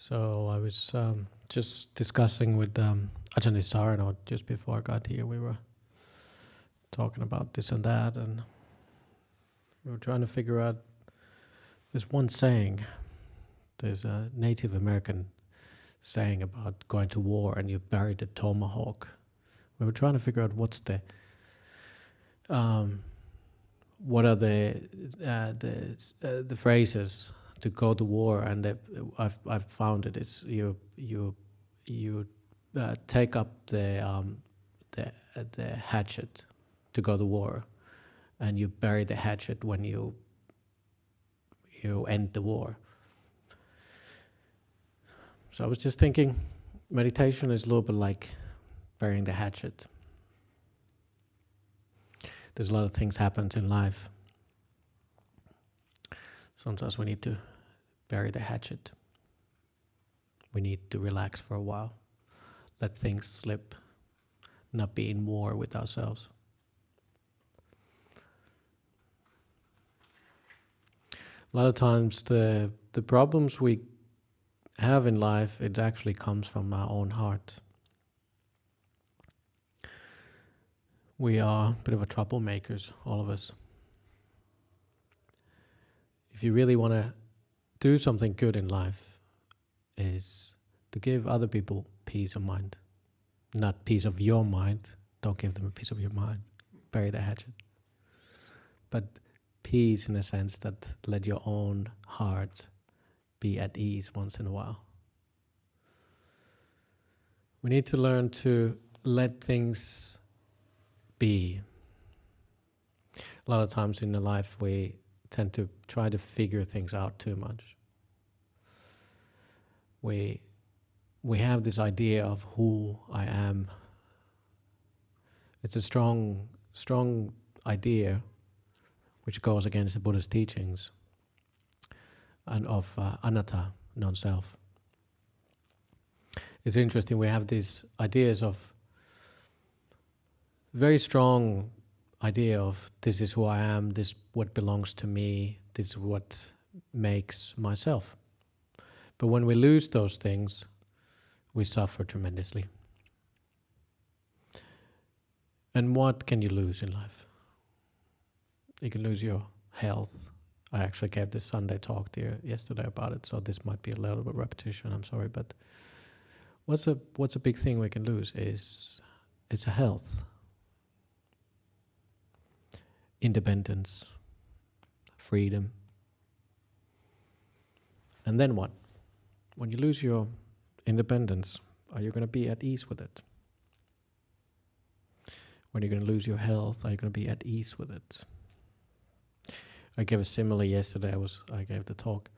So I was just discussing with Ajahn Brahm just before I got here. We were talking about this and that, and we were trying to figure out this one saying. There's a Native American saying about going to war and you bury the tomahawk. We were trying to figure out what are the phrases to go to war, and I've found it is you take up the hatchet to go to war, and you bury the hatchet when you end the war. So I was just thinking, meditation is a little bit like burying the hatchet. There's a lot of things happen in life. Sometimes we need to bury the hatchet. We need to relax for a while, let things slip, not be in war with ourselves. A lot of times the problems we have in life, it actually comes from our own heart. We are a bit of a troublemakers, all of us. If you really want to do something good in life, is to give other people peace of mind. Not peace of your mind. Don't give them a piece of your mind. Bury the hatchet. But peace in a sense that let your own heart be at ease once in a while. We need to learn to let things be. A lot of times in the life we tend to try to figure things out too much. We have this idea of who I am. It's a strong idea which goes against the Buddhist teachings and of anatta, non-self. It's interesting, we have these ideas of very strong idea of this is who I am, this is what belongs to me, this is what makes myself. But when we lose those things, we suffer tremendously. And what can you lose in life? You can lose your health. I actually gave this Sunday talk there yesterday about it, so this might be a little bit repetition, I'm sorry, but what's a big thing we can lose is it's a health. Independence, freedom. And then what? When you lose your independence, are you going to be at ease with it? When you're going to lose your health, are you going to be at ease with it? I gave a simile yesterday, I gave the talk.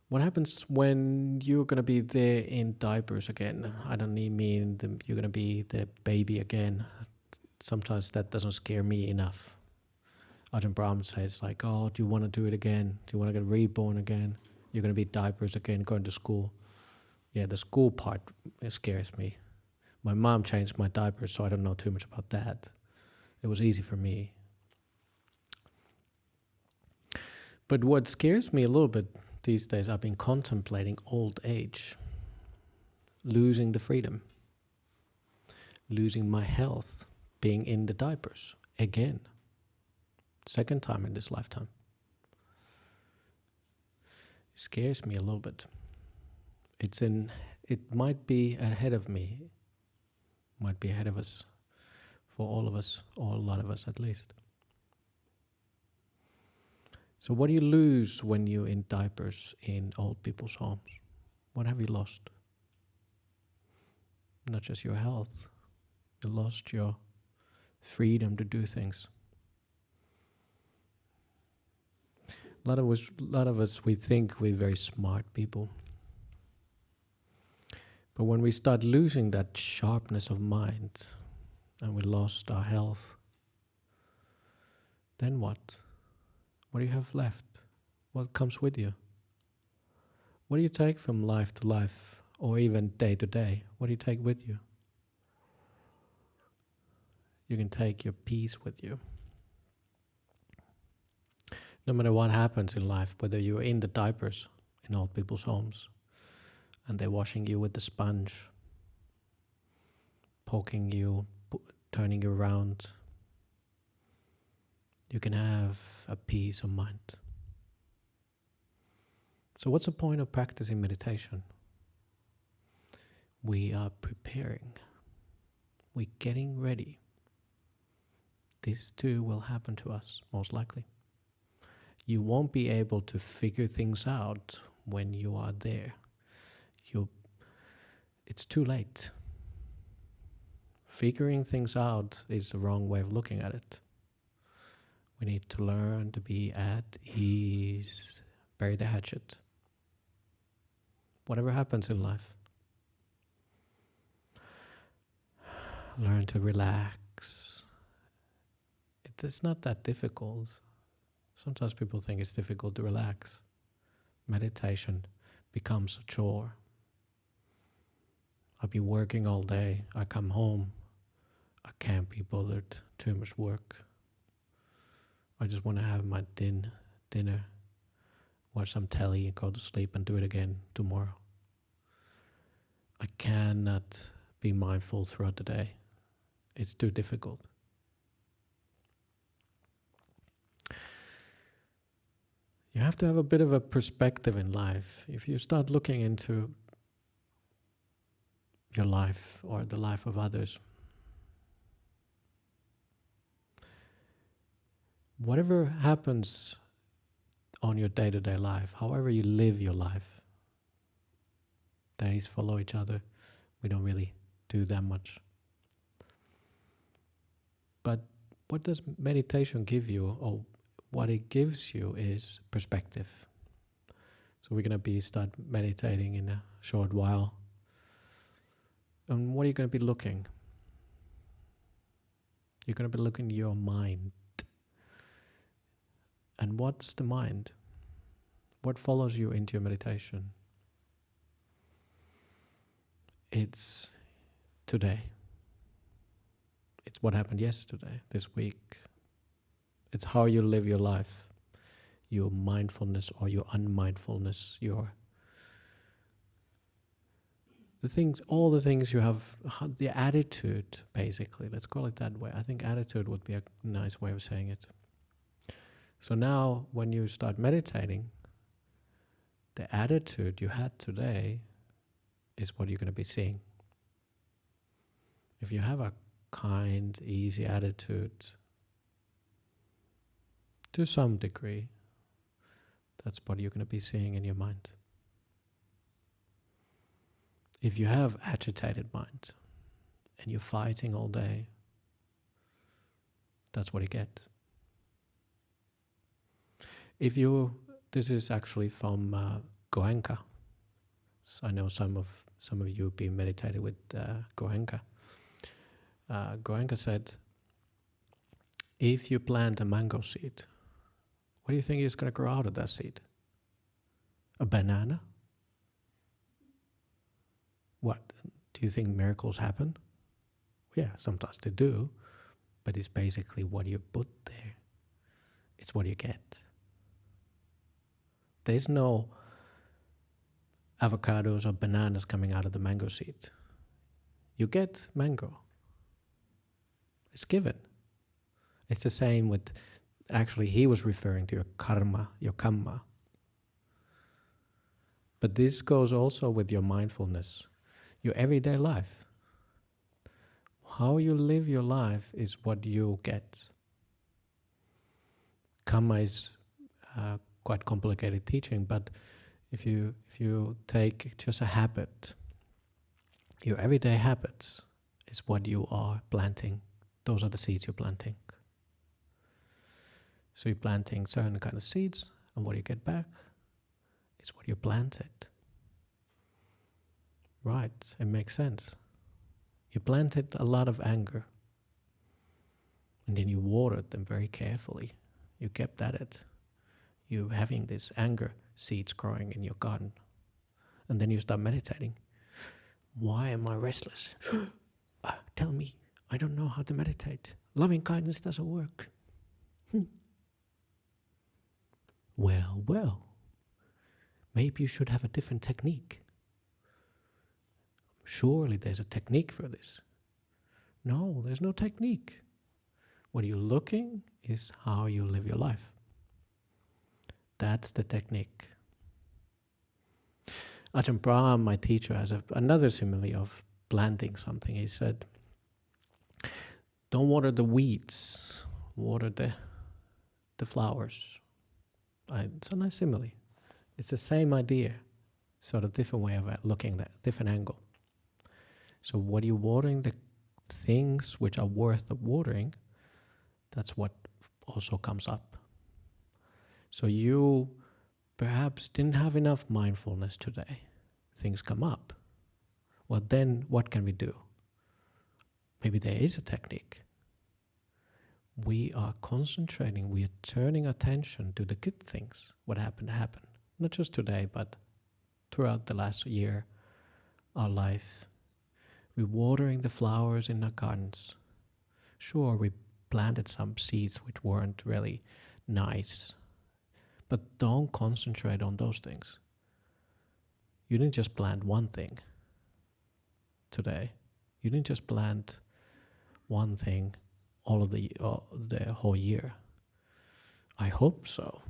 What happens when you're going to be there in diapers again? I don't mean you're going to be the baby again. Sometimes that doesn't scare me enough. Ajahn Brahm says like, oh, do you want to do it again? Do you want to get reborn again? You're going to be diapers again, going to school. Yeah, the school part, it scares me. My mom changed my diapers, so I don't know too much about that. It was easy for me. But what scares me a little bit these days, I've been contemplating old age. Losing the freedom. Losing my health. Being in the diapers again. Second time in this lifetime. It scares me a little bit. It might be ahead of me. Might be ahead of us. For all of us, or a lot of us at least. So what do you lose when you're in diapers in old people's homes? What have you lost? Not just your health. You lost your freedom to do things. A lot of us, we think we're very smart people. But when we start losing that sharpness of mind, and we lost our health, then what? What do you have left? What comes with you? What do you take from life to life, or even day to day? What do you take with you? You can take your peace with you. No matter what happens in life, whether you're in the diapers in old people's homes, and they're washing you with the sponge, poking you, turning you around, you can have a peace of mind. So what's the point of practicing meditation? We are preparing. We're getting ready. This too will happen to us, most likely. You won't be able to figure things out when you are there. It's too late. Figuring things out is the wrong way of looking at it. We need to learn to be at ease, bury the hatchet. Whatever happens in life, learn to relax. It's not that difficult. Sometimes people think it's difficult to relax. Meditation becomes a chore. I've been working all day. I come home. I can't be bothered. Too much work. I just want to have my dinner, watch some telly and go to sleep and do it again tomorrow. I cannot be mindful throughout the day. It's too difficult. You have to have a bit of a perspective in life. If you start looking into your life or the life of others, whatever happens on your day-to-day life, however you live your life, days follow each other. We don't really do that much. But what does meditation give you, or what it gives you, is perspective. So we're going to start meditating in a short while. And what are you going to be looking? You're going to be looking at your mind. And what's the mind? What follows you into your meditation? It's today. It's what happened yesterday, this week. It's how you live your life, your mindfulness or your unmindfulness, all the things you have, the attitude, basically. Let's call it that way. I think attitude would be a nice way of saying it. So now, when you start meditating, the attitude you had today is what you're going to be seeing. If you have a kind, easy attitude, to some degree, that's what you're going to be seeing in your mind. If you have agitated mind and you're fighting all day, that's what you get. This is actually from Goenka. So I know some of you have been meditating with Goenka. Goenka said, if you plant a mango seed, what do you think is going to grow out of that seed? A banana? What? Do you think miracles happen? Yeah, sometimes they do, but it's basically what you put there. It's what you get. There's no avocados or bananas coming out of the mango seed. You get mango. It's given. It's the same with, actually he was referring to your karma, your kamma. But this goes also with your mindfulness, your everyday life. How you live your life is what you get. Kamma is quite complicated teaching, but if you take just a habit, your everyday habits is what you are planting. Those are the seeds you're planting. So you're planting certain kind of seeds, and what you get back is what you planted. Right, it makes sense. You planted a lot of anger, and then you watered them very carefully. You kept at it. You're having this anger seeds growing in your garden. And then you start meditating. Why am I restless? Tell me, I don't know how to meditate. Loving kindness doesn't work. Well, maybe you should have a different technique. surely there's a technique for this. No, there's no technique. What you're looking is how you live your life. That's the technique. Ajahn Brahm, my teacher, has another simile of planting something. He said, don't water the weeds, water the flowers. It's a nice simile. It's the same idea, sort of different way of looking at it, different angle. So what you're watering, the things which are worth the watering, that's what also comes up. So you perhaps didn't have enough mindfulness today. Things come up. Well, then what can we do? Maybe there is a technique. We are concentrating, we are turning attention to the good things, what happened to happen. Not just today, but throughout the last year, our life. We're watering the flowers in our gardens. Sure, we planted some seeds which weren't really nice, but don't concentrate on those things. You didn't just plant one thing today. You didn't just plant one thing all of the whole year. I hope so.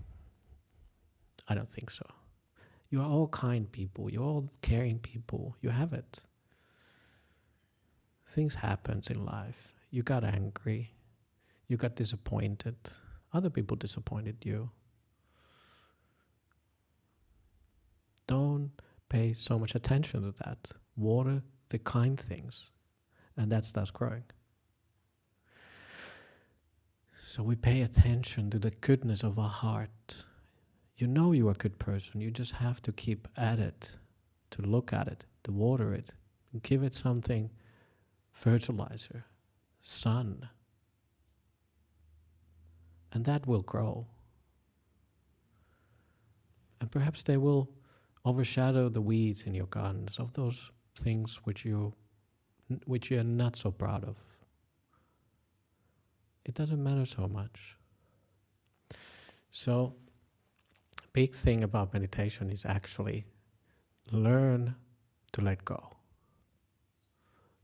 I don't think so. You are all kind people. You're all caring people. You have it. Things happen in life. You got angry. You got disappointed. Other people disappointed you. Don't pay so much attention to that. Water the kind things, and that starts growing. So we pay attention to the goodness of our heart. You know you're a good person. You just have to keep at it, to look at it, to water it, and give it something, fertilizer, sun. And that will grow. And perhaps they will overshadow the weeds in your gardens of those things which you're not so proud of. It doesn't matter so much. So, big thing about meditation is actually learn to let go.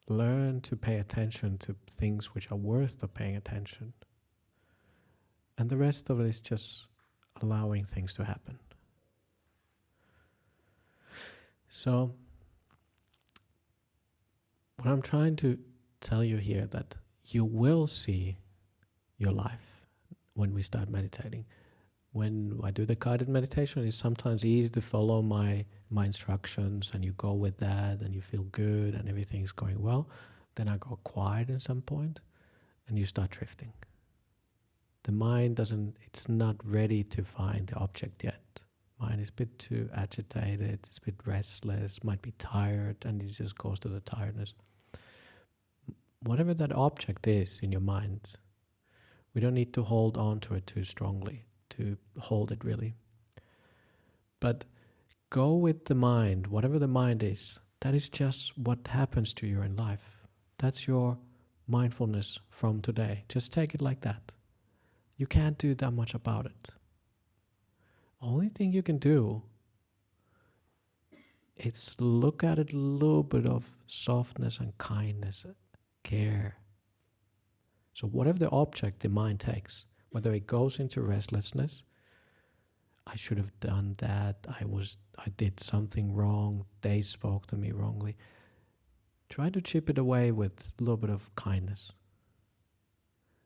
Learn to pay attention to things which are worth of paying attention. And the rest of it is just allowing things to happen. So, what I'm trying to tell you here that you will see your life when we start meditating. When I do the guided meditation, it's sometimes easy to follow my instructions, and you go with that and you feel good and everything's going well. Then I go quiet at some point and you start drifting. The mind it's not ready to find the object yet. Mind is a bit too agitated, it's a bit restless, might be tired, and it just goes to the tiredness. Whatever that object is in your mind, we don't need to hold on to it too strongly, to hold it really. But go with the mind, whatever the mind is, that is just what happens to you in life. That's your mindfulness from today. Just take it like that. You can't do that much about it. Only thing you can do is look at it a little bit of softness and kindness, care. So whatever the object the mind takes, whether it goes into restlessness, I should have done that, I did something wrong, they spoke to me wrongly. Try to chip it away with a little bit of kindness.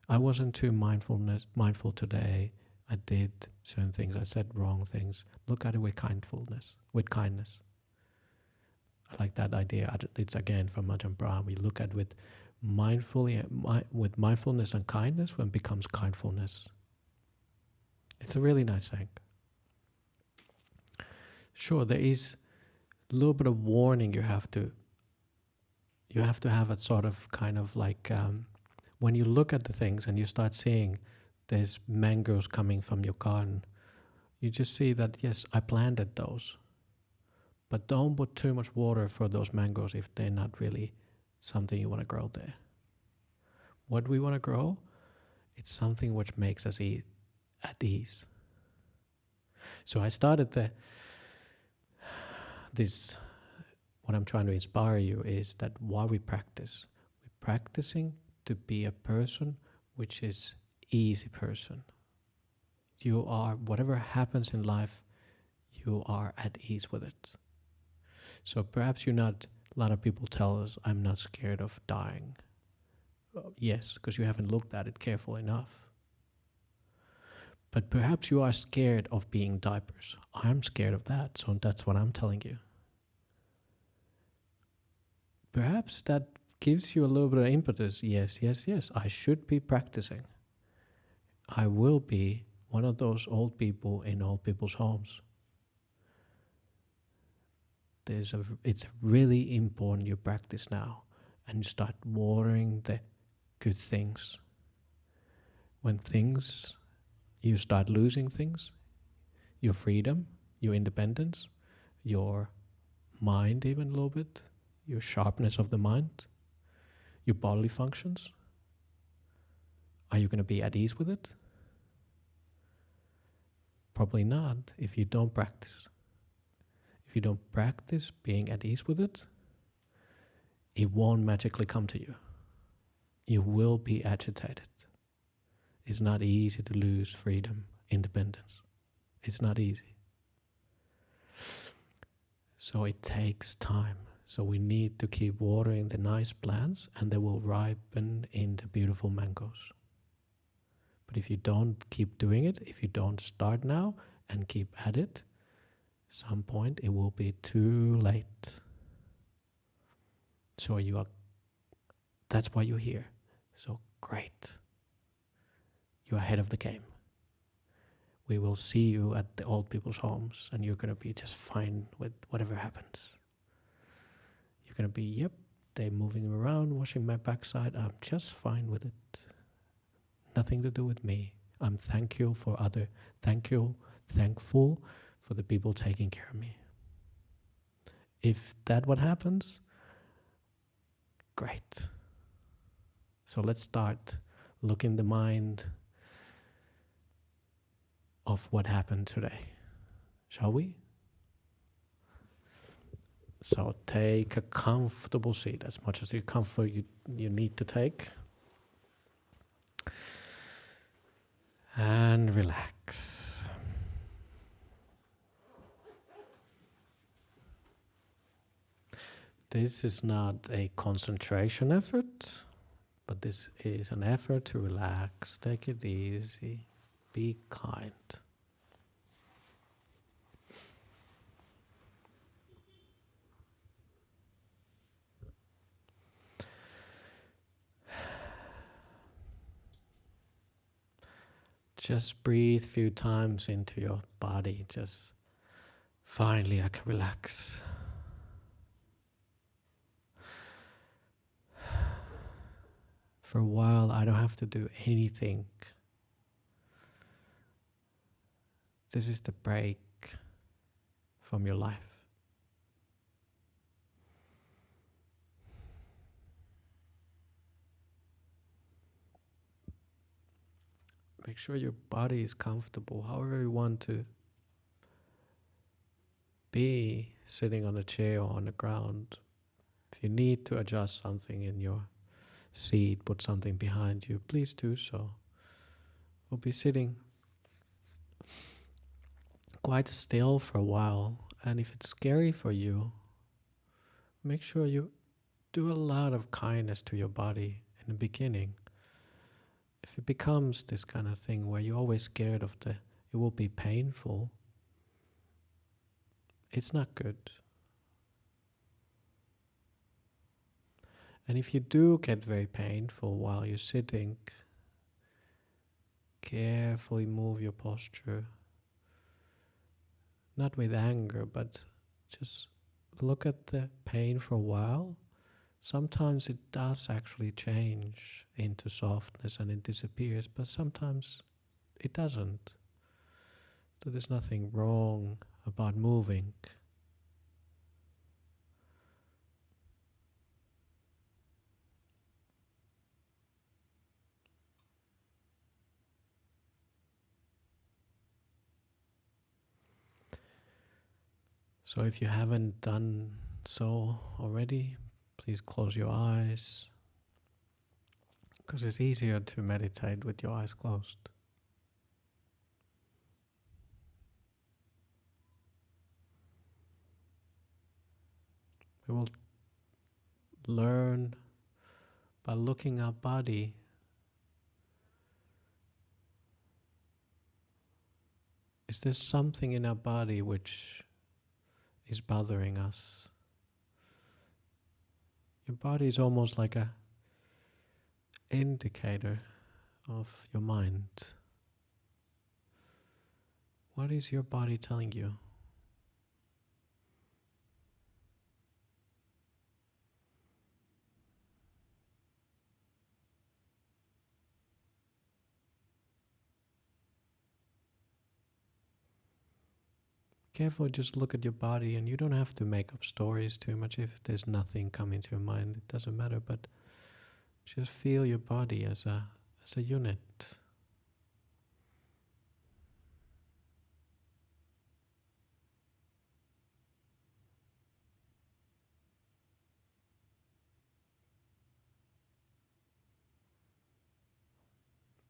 I wasn't too mindful today. I did certain things, I said wrong things. Look at it with kindness. I like that idea. It's again from Ajahn Brahm. We look at it with mindfulness and kindness when it becomes kindfulness. It's a really nice thing. Sure, there is a little bit of warning you have to have a sort of kind of like when you look at the things and you start seeing there's mangoes coming from your garden, you just see that, yes, I planted those. But don't put too much water for those mangoes if they're not really something you want to grow there. What we want to grow, it's something which makes us at ease. So I started this what I'm trying to inspire you is that while we practice, we're practicing to be a person which is easy person. You are, whatever happens in life, you are at ease with it. So perhaps you're not, a lot of people tell us, I'm not scared of dying. Well, yes, because you haven't looked at it carefully enough. But perhaps you are scared of being diapers. I'm scared of that, so that's what I'm telling you. Perhaps that gives you a little bit of impetus. Yes, I should be practicing. I will be one of those old people in old people's homes. It's really important you practice now and you start watering the good things. When you start losing things, your freedom, your independence, your mind even a little bit, your sharpness of the mind, your bodily functions, are you going to be at ease with it? Probably not if you don't practice. If you don't practice being at ease with it, it won't magically come to you. You will be agitated. It's not easy to lose freedom, independence. It's not easy. So it takes time. So we need to keep watering the nice plants and they will ripen into beautiful mangoes. But if you don't keep doing it, if you don't start now and keep at it, some point it will be too late. So that's why you're here. So great. You're ahead of the game. We will see you at the old people's homes and you're going to be just fine with whatever happens. You're going to be, yep, they're moving around, washing my backside. I'm just fine with it. Nothing to do with me. I'm thankful for the people taking care of me. If that what happens, great. So let's start looking the mind of what happened today. Shall we? So take a comfortable seat, as much as you need to take. And relax. This is not a concentration effort, but this is an effort to relax. Take it easy. Be kind. Just breathe a few times into your body. Just finally I can relax. For a while I don't have to do anything. This is the break from your life. Make sure your body is comfortable, however you want to be, sitting on a chair or on the ground. If you need to adjust something in your seat, put something behind you, please do so. We'll be sitting quite still for a while, and if it's scary for you, make sure you do a lot of kindness to your body in the beginning. If it becomes this kind of thing where you're always scared of it will be painful, it's not good. And if you do get very painful while you're sitting, carefully move your posture. Not with anger, but just look at the pain for a while. Sometimes it does actually change into softness and it disappears, but sometimes it doesn't. So there's nothing wrong about moving. So if you haven't done So already, please close your eyes, because it's easier to meditate with your eyes closed. We will learn by looking our body. Is there something in our body which is bothering us? Your body is almost like a indicator of your mind. What is your body telling you? Careful, just look at your body, and you don't have to make up stories too much. If there's nothing coming to your mind, it doesn't matter, but just feel your body as a unit.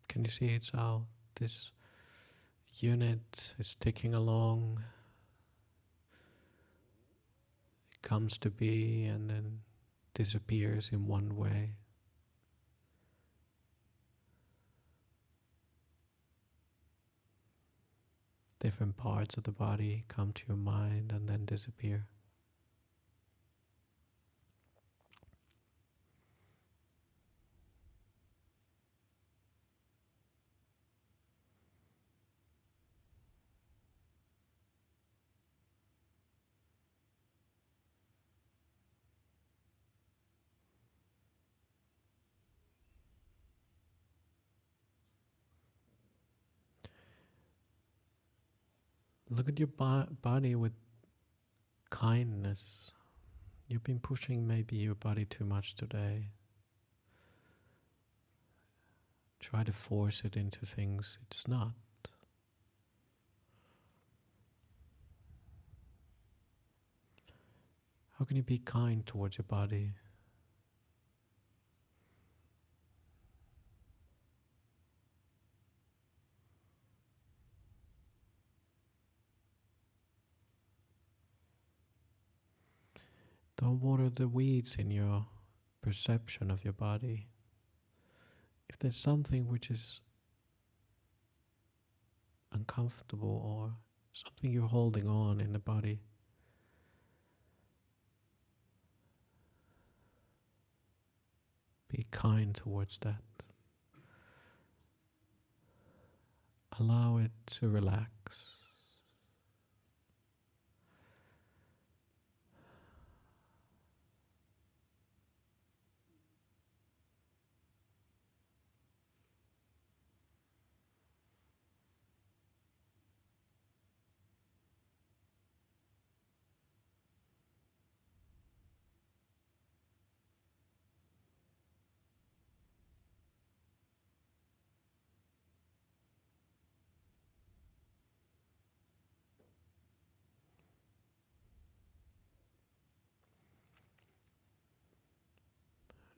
Can you see it's how this unit is ticking along? It comes to be and then disappears in one way. Different parts of the body come to your mind and then disappear. Look at your body with kindness. You've been pushing maybe your body too much today. Try to force it into things it's not. How can you be kind towards your body? Don't water the weeds in your perception of your body. If there's something which is uncomfortable or something you're holding on in the body, be kind towards that. Allow it to relax.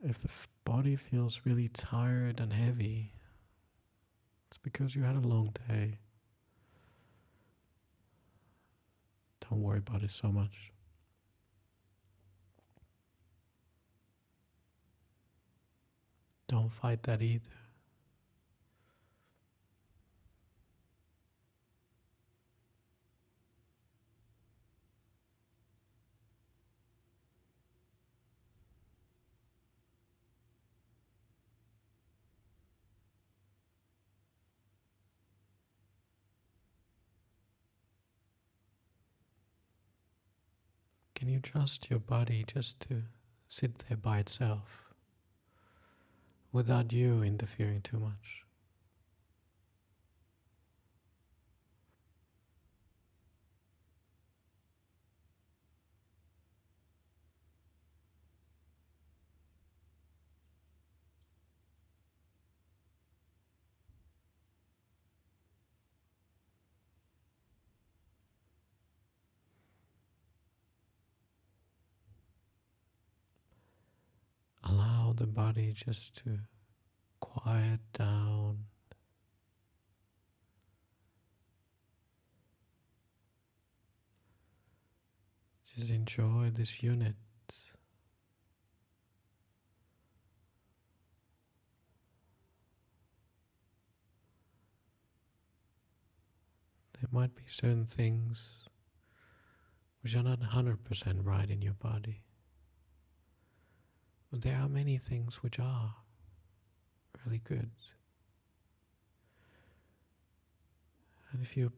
If the body feels really tired and heavy, it's because you had a long day. Don't worry about it so much. Don't fight that either. Can you trust your body just to sit there by itself without you interfering too much? the body just to quiet down. Just enjoy this unit. There might be certain things which are not 100% right in your body. But there are many things which are really good. And if you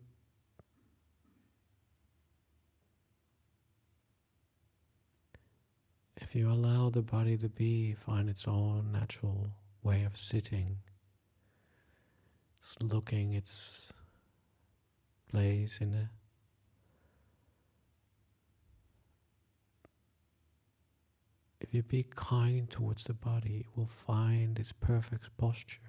allow the body to find its own natural way of sitting, it's looking its place in it, if you be kind towards the body, it will find its perfect posture.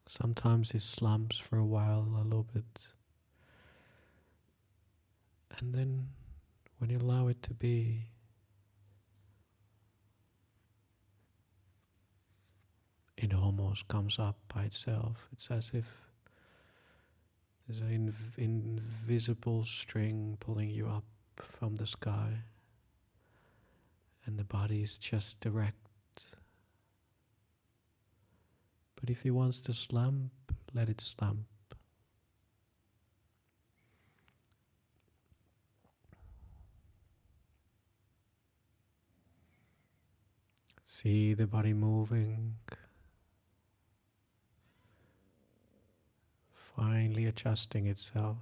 Sometimes it slumps for a while, a little bit. And then when you allow it to be, it almost comes up by itself. It's as if there's an invisible string pulling you up from the sky, and the body is just direct. But if it wants to slump, let it slump. See the body moving, finally adjusting itself.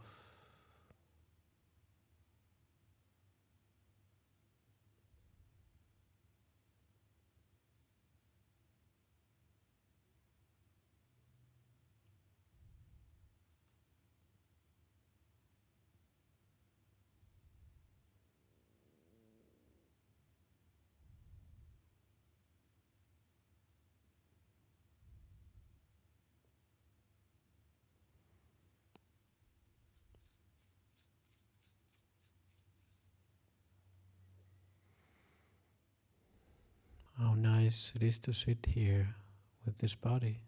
How nice it is to sit here with this body.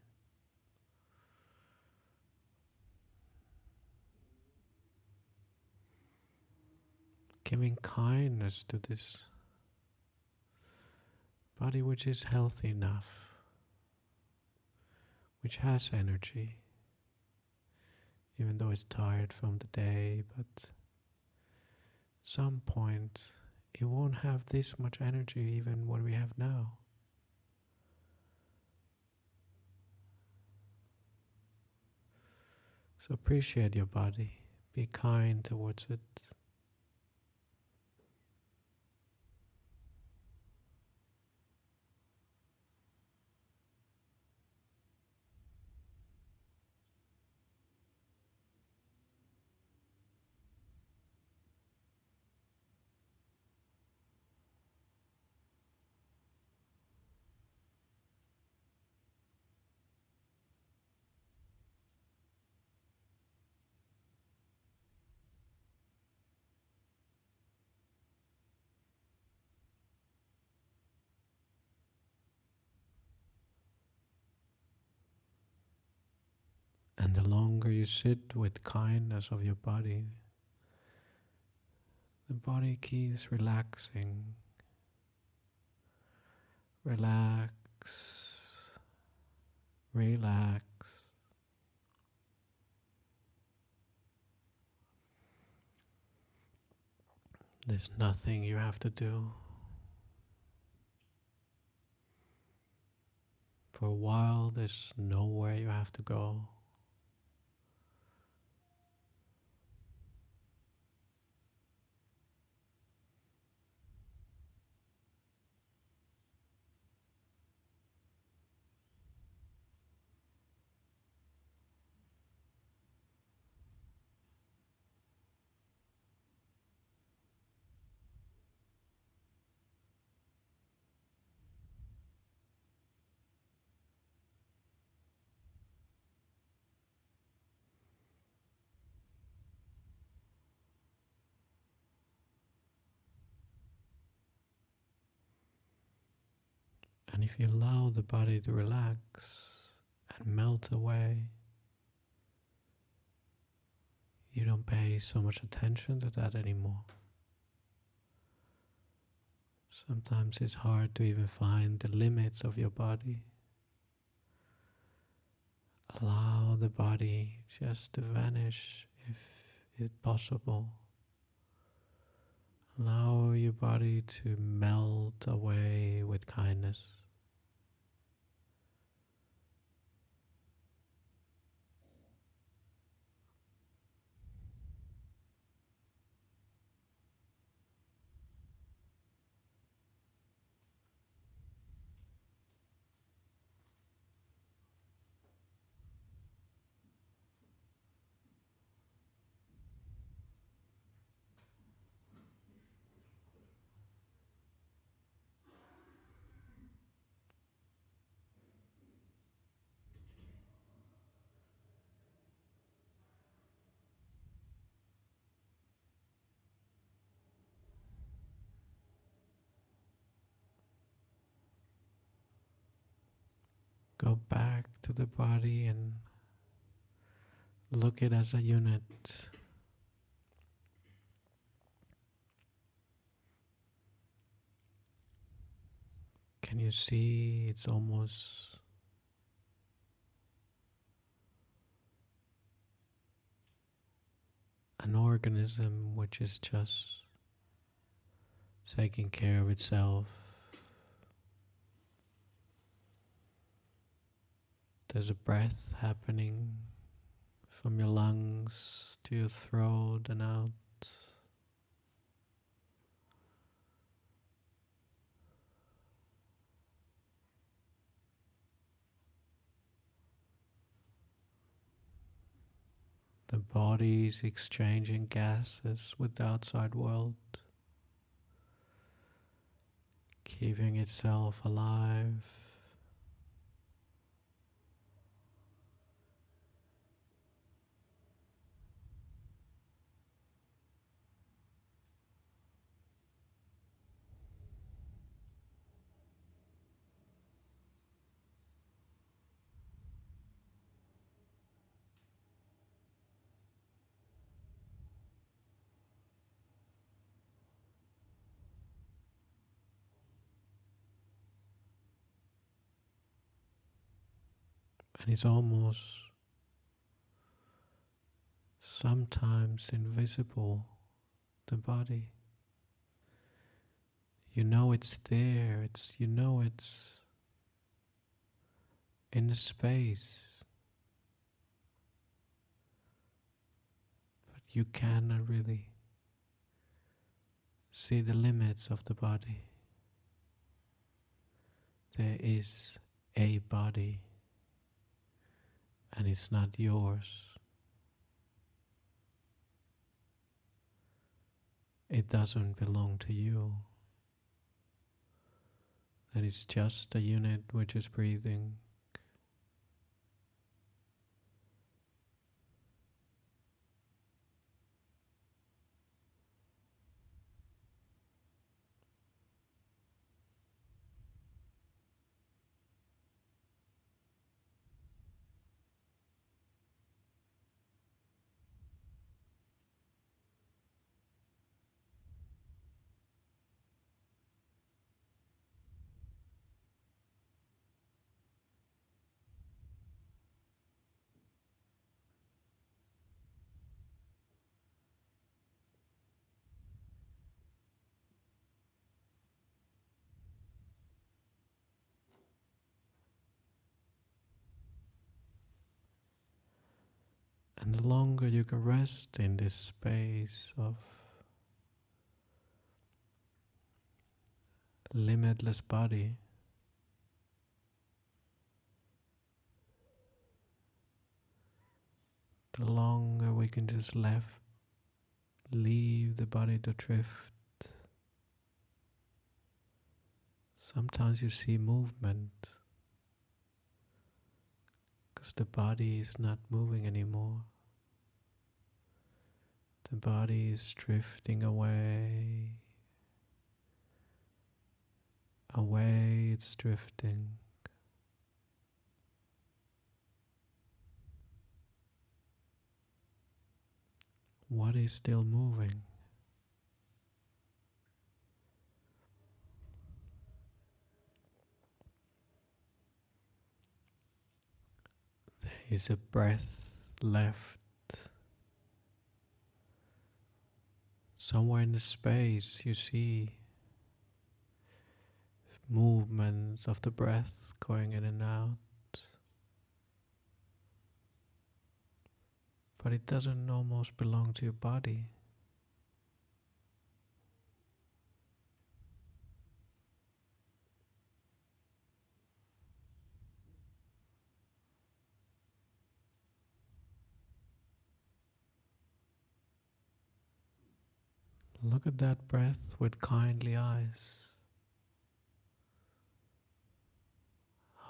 Giving kindness to this body which is healthy enough, which has energy, even though it's tired from the day, but some point it won't have this much energy even what we have now. So appreciate your body, be kind towards it. And the longer you sit with kindness of your body, the body keeps relaxing. Relax, relax. There's nothing you have to do. For a while, there's nowhere you have to go. And if you allow the body to relax and melt away, you don't pay so much attention to that anymore. Sometimes it's hard to even find the limits of your body. Allow the body just to vanish if it's possible. Allow your body to melt away with kindness. Go back to the body and look it as a unit. Can you see it's almost an organism which is just taking care of itself? There's a breath happening from your lungs to your throat and out. The body is exchanging gases with the outside world, keeping itself alive. And it's almost sometimes invisible, the body. You know it's there, you know it's in the space, but you cannot really see the limits of the body. There is a body, and it's not yours. It doesn't belong to you. That is just a unit which is breathing. And the longer you can rest in this space of limitless body, the longer we can just leave the body to drift. Sometimes you see movement because the body is not moving anymore. The body is drifting away Away it's drifting. What is still moving? There is a breath left somewhere in the space. You see movement of the breath going in and out, but it doesn't almost belong to your body. Look at that breath with kindly eyes.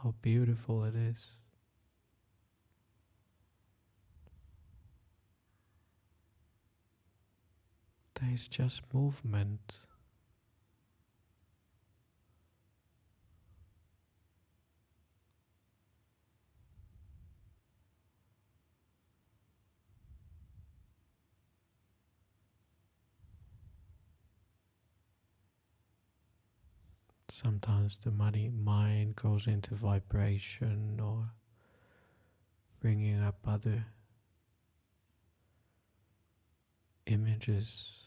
How beautiful it is. There is just movement. Sometimes the mind goes into vibration or bringing up other images.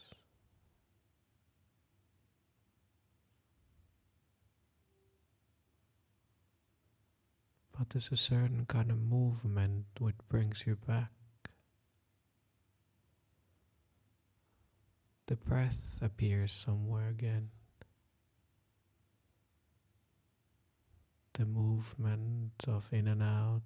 But there's a certain kind of movement which brings you back. The breath appears somewhere again. The movement of in and out.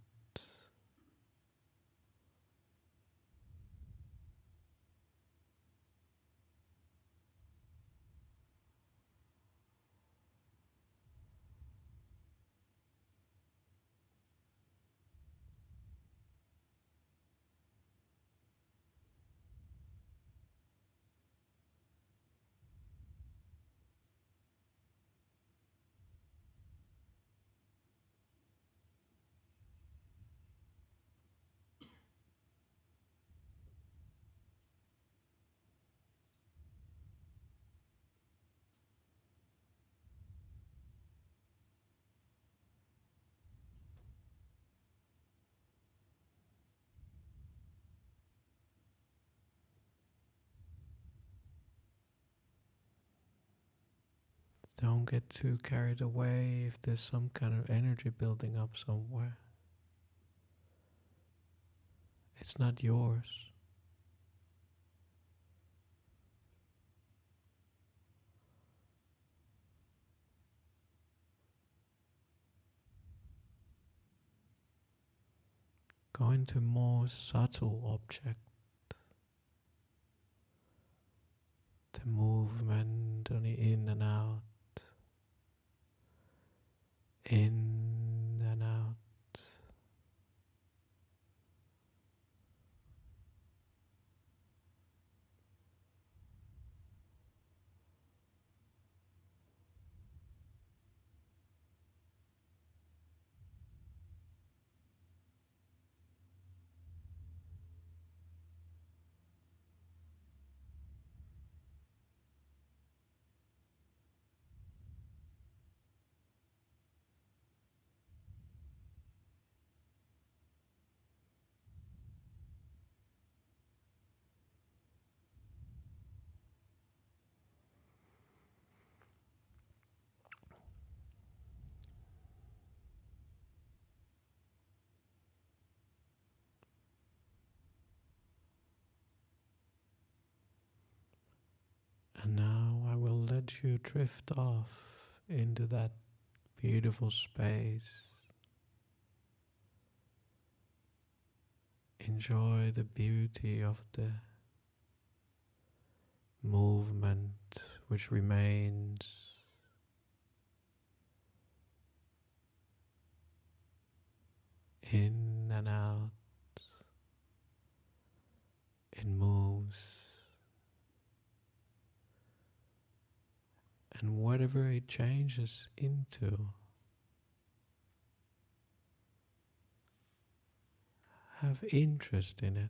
Don't get too carried away if there's some kind of energy building up somewhere. It's not yours. Go into more subtle object. The movement on the in and out. In and out. And now I will let you drift off into that beautiful space. Enjoy the beauty of the movement which remains. In and out. It moves. And whatever it changes into, have interest in it.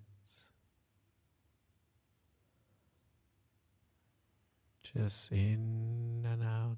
Just in and out.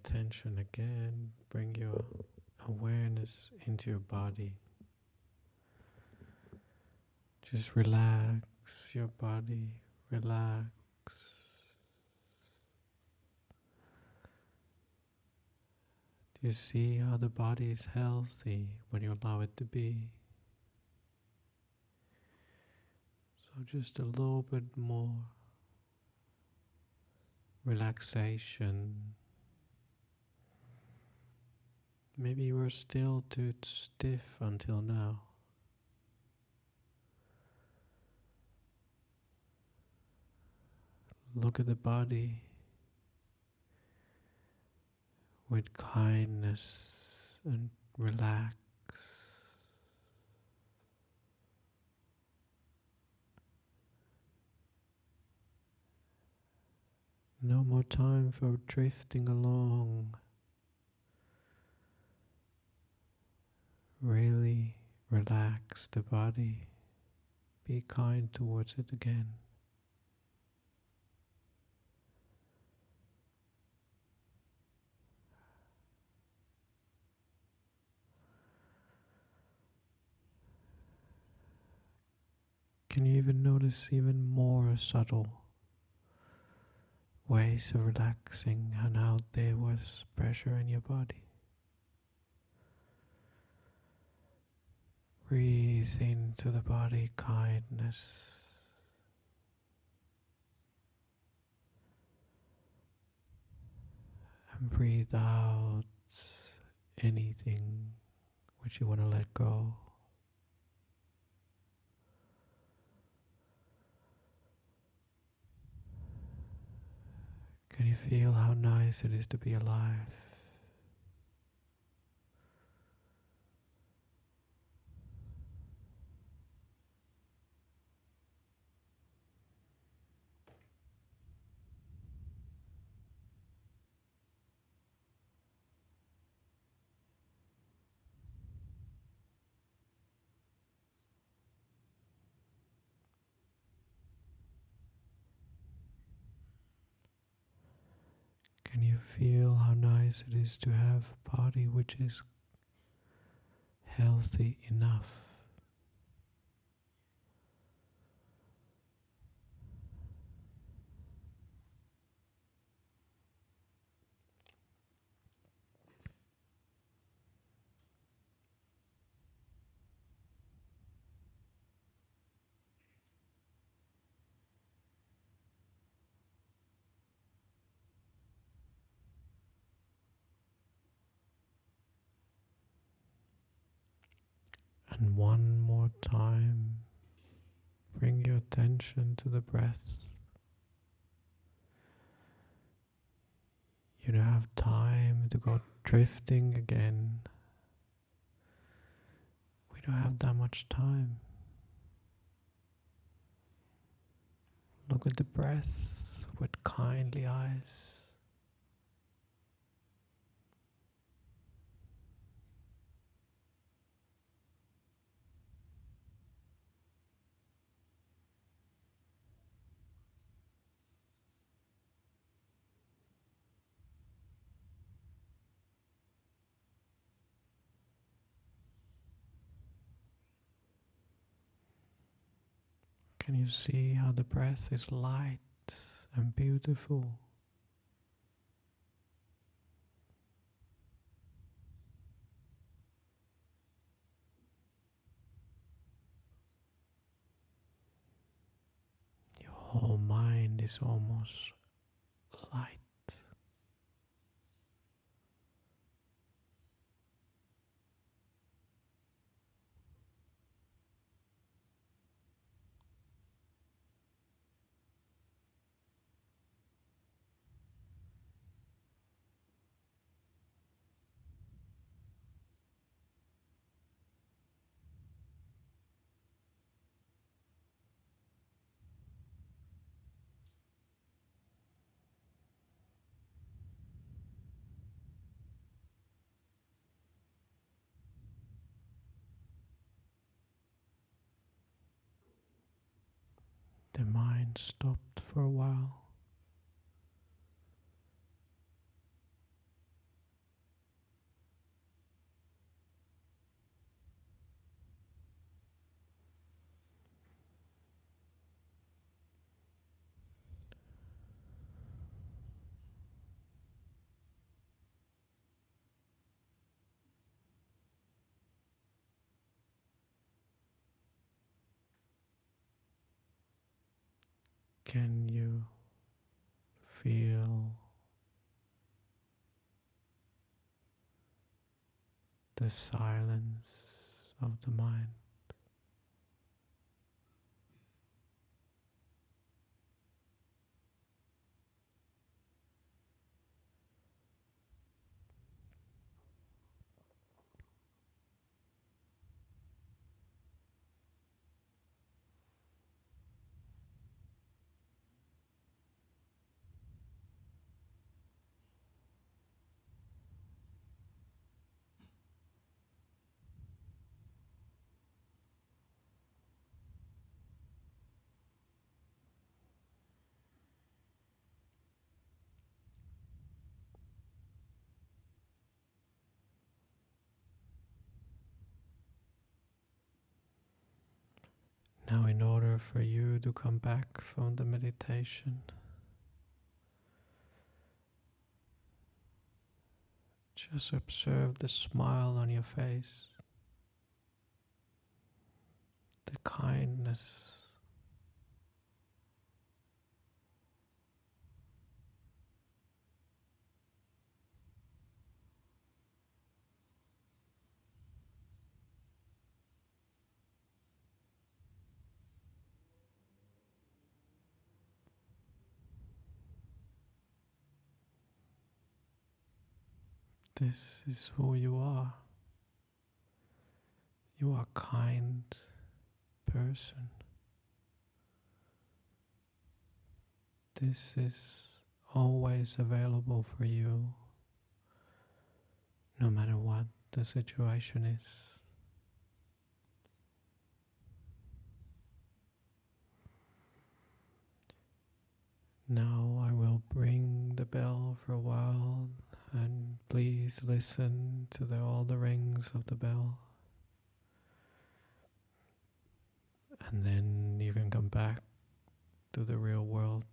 attention again, bring your awareness into your body. Just relax your body, relax. Do you see how the body is healthy when you allow it to be? So just a little bit more relaxation. Maybe you were still too stiff until now. Look at the body with kindness and relax. No more time for drifting along. Really relax the body. Be kind towards it again. Can you even notice even more subtle ways of relaxing and how there was pressure in your body? Breathe into the body kindness. And breathe out anything which you want to let go. Can you feel how nice it is to be alive? Can you feel how nice it is to have a body which is healthy enough? And one more time, bring your attention to the breath. You don't have time to go drifting again. We don't have that much time. Look at the breath with kindly eyes. Can you see how the breath is light and beautiful? Your whole mind is almost light. The mind stopped for a while. can you feel the silence of the mind? Now, in order for you to come back from the meditation, just observe the smile on your face, the kindness, this is who you are. You are a kind person. This is always available for you, no matter what the situation is. Now I will ring the bell for a while, and please listen to all the rings of the bell. And then you can come back to the real world.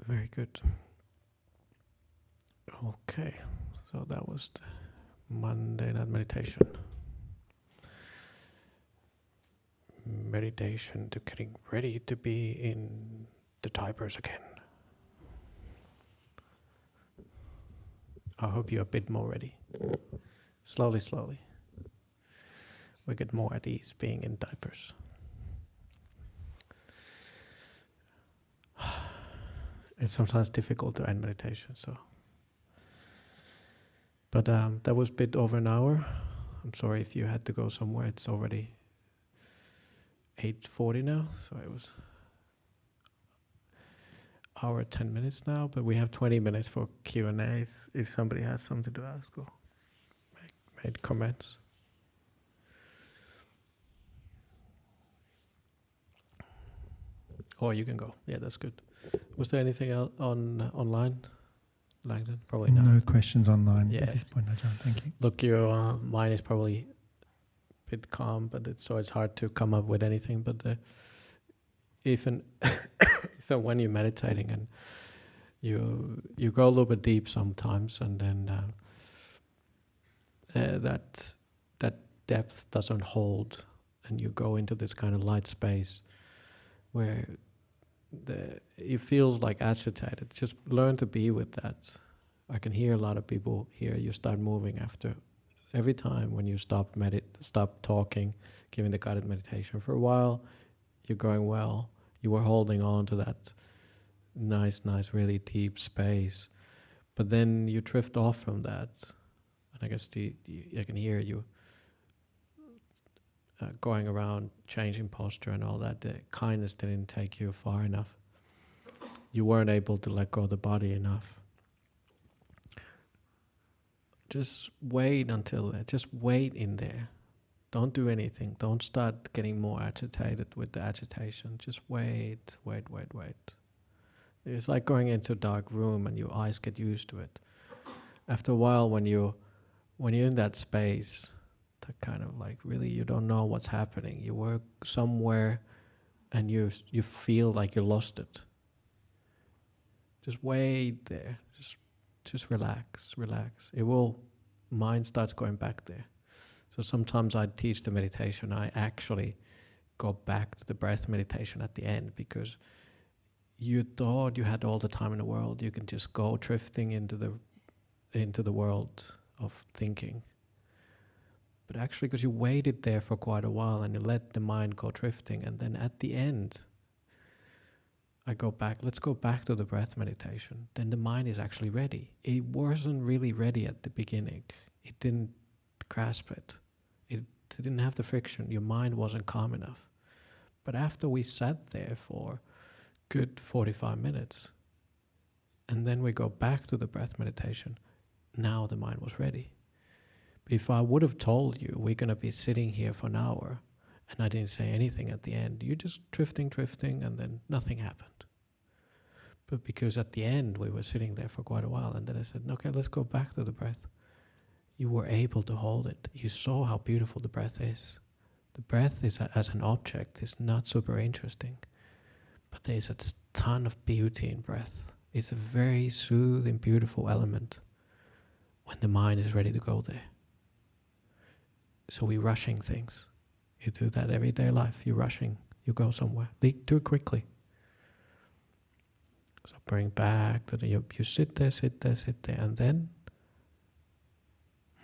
Very good. Okay, so that was the Monday night meditation. Meditation to getting ready to be in the diapers again. I hope you're a bit more ready. Slowly, slowly. We get more at ease being in diapers. It's sometimes difficult to end meditation, so. But that was a bit over an hour. I'm sorry if you had to go somewhere. It's already 8:40 now, so it was hour 10 minutes now. But we have 20 minutes for Q&A if somebody has something to ask or made comments. Or you can go. Yeah, that's good. Was there anything else online, Langdon? Probably not. No questions online at this point, Ajahn. Thank you. Look, your mind is probably a bit calm, but it's hard to come up with anything. But even when you're meditating and you go a little bit deep sometimes, and then that depth doesn't hold, and you go into this kind of light space where it feels like agitated. Just learn to be with that. I can hear a lot of people here. You start moving after every time when you stop talking, giving the guided meditation for a while. You're going well. You were holding on to that nice, really deep space, but then you drift off from that, and I guess I can hear you going around changing posture and all that, the kindness didn't take you far enough. You weren't able to let go of the body enough. Just wait until that. Just wait in there. Don't do anything. Don't start getting more agitated with the agitation. Just wait. It's like going into a dark room and your eyes get used to it. After a while, when you're in that space, that kind of like really you don't know what's happening. You work somewhere and you feel like you lost it. Just wait there. Just relax. Mind starts going back there. So sometimes I teach the meditation. I actually go back to the breath meditation at the end, because you thought you had all the time in the world. You can just go drifting into the world of thinking. But actually, because you waited there for quite a while and you let the mind go drifting, and then at the end, I go back, let's go back to the breath meditation. Then the mind is actually ready. It wasn't really ready at the beginning. It didn't grasp it. It didn't have the friction. Your mind wasn't calm enough. But after we sat there for good 45 minutes, and then we go back to the breath meditation, now the mind was ready. If I would have told you we're going to be sitting here for an hour and I didn't say anything at the end, you're just drifting, and then nothing happened. But because at the end we were sitting there for quite a while, and then I said, okay, let's go back to the breath. You were able to hold it. You saw how beautiful the breath is. The breath is as an object is not super interesting, but there's a ton of beauty in breath. It's a very soothing, beautiful element when the mind is ready to go there. So we're rushing things. You do that everyday life. You're rushing. You go somewhere. Do it quickly. So bring back to you sit there, and then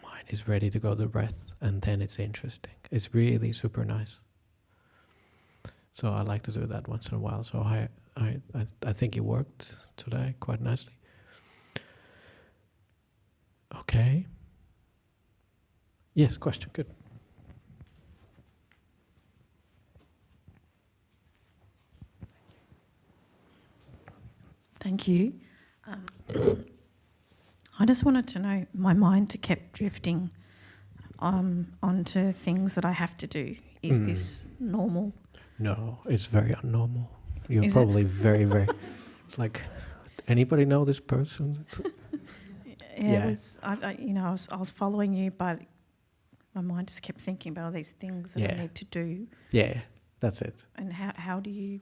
mind is ready to go to the breath, and then it's interesting. It's really super nice. So I like to do that once in a while. So I think it worked today quite nicely. Okay. Yes, question. Good. Thank you. I just wanted to know, my mind kept drifting onto things that I have to do. Is this normal? No, it's very abnormal. You're probably very, very... It's like, anybody know this person? Yeah. I was following you, but my mind just kept thinking about all these things that I need to do. Yeah, that's it. And how do you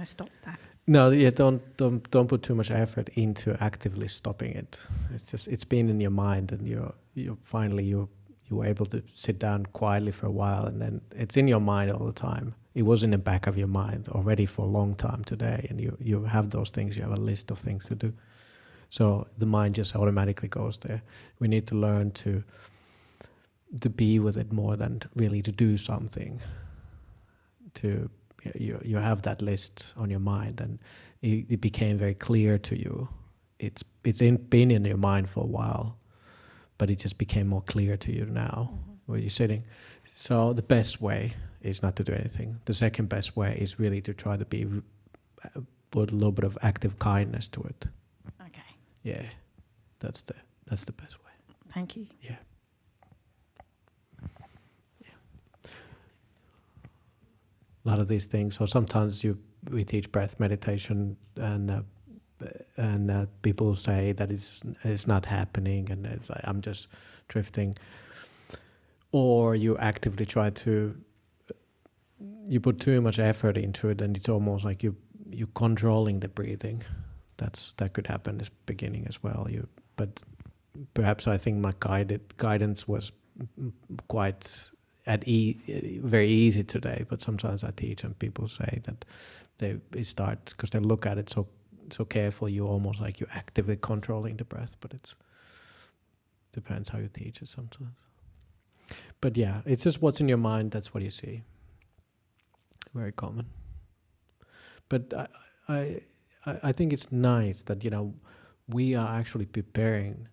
stop that? No, yeah, don't put too much effort into actively stopping it. It's just it's been in your mind, and you finally you were able to sit down quietly for a while, and then it's in your mind all the time. It was in the back of your mind already for a long time today, and you have those things. You have a list of things to do, so the mind just automatically goes there. We need to learn to be with it more than really to do something. You have that list on your mind, and it became very clear to you. It's been in your mind for a while, but it just became more clear to you now where you're sitting. So the best way is not to do anything. The second best way is really to try to put a little bit of active kindness to it. Okay. Yeah, that's the best way. Thank you. Yeah. A lot of these things. So sometimes we teach breath meditation, and people say that it's not happening, and it's like, I'm just drifting. Or you actively try to, you put too much effort into it, and it's almost like you're controlling the breathing. That could happen in the beginning as well. But perhaps I think my guidance was quite very easy today, but sometimes I teach and people say that they start, because they look at it so careful, you almost like you're actively controlling the breath, but it depends how you teach it sometimes. But yeah, it's just what's in your mind, that's what you see. Very common. But I think it's nice that, we are actually preparing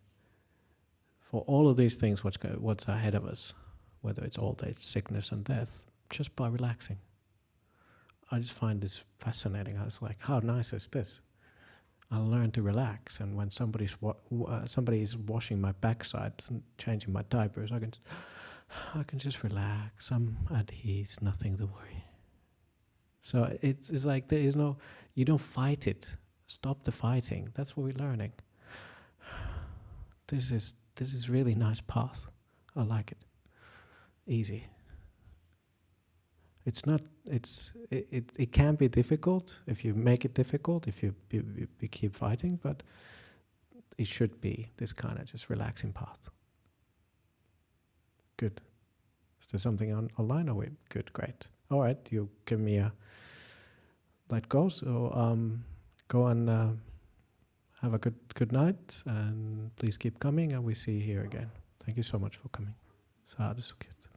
for all of these things, what's ahead of us. whether it's old age, sickness and death, just by relaxing. I just find this fascinating. I was like, how nice is this? I learn to relax, and when somebody is washing my backside and changing my diapers, I can just relax. I'm at ease, nothing to worry. So it's like there is no, you don't fight it. Stop the fighting. That's what we're learning. This is really nice path. I like it. Easy. It's not. It can be difficult if you make it difficult. If you keep fighting, but it should be this kind of just relaxing path. Good. Is there something online? Or good, great. All right, you give me a let go. So go and have a good night, and please keep coming. And we see you here again. Thank you so much for coming. Sadhu Sukhit.